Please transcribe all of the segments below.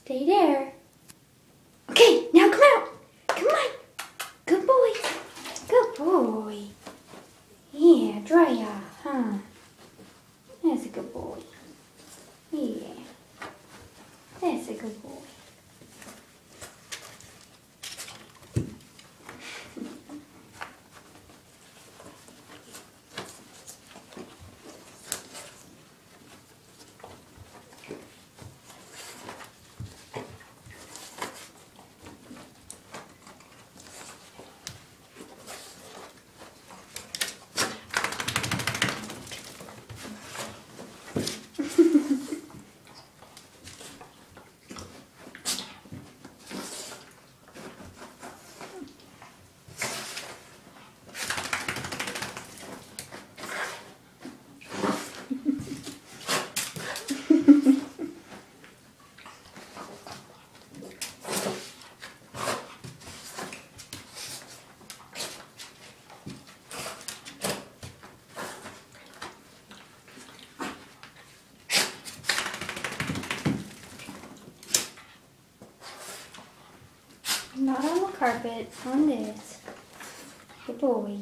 Stay there. Okay, now come out. Come on. Good boy. Good boy. Yeah, dry off, huh? That's a good boy. Yeah. That's a good boy. Not on the carpet, on this. Good boy.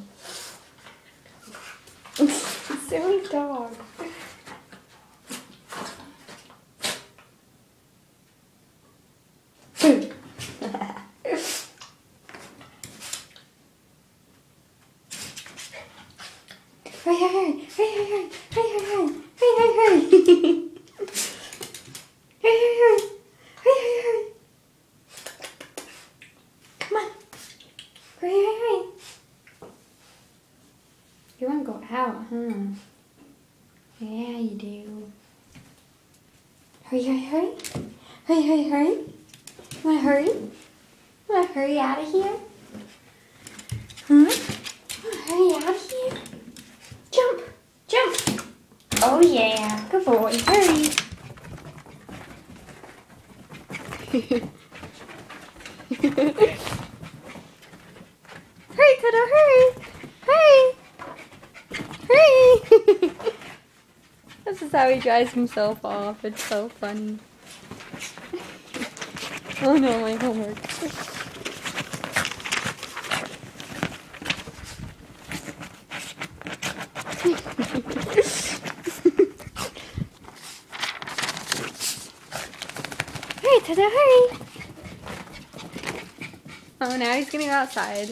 Silly dog. Food. Hey, hey, hey, hey, hey, hey, hey, hey, hey, hey, hey. Hey, hey, hey, hey, hey, hey. Come on. Hey, hey, hey. You want to go out, huh? Yeah, you do. Hurry, hurry, hurry. Hurry, hurry, hurry. You want to hurry? You want to hurry out of here? Huh? You want to hurry out of here? Jump, jump. Oh yeah, good boy. Hurry. Hurry, Toto, hurry. Hurry. Hurry. This is how he dries himself off. It's so funny. Oh no, my homework. Hurry, Toto, hurry! Oh, now he's gonna go outside.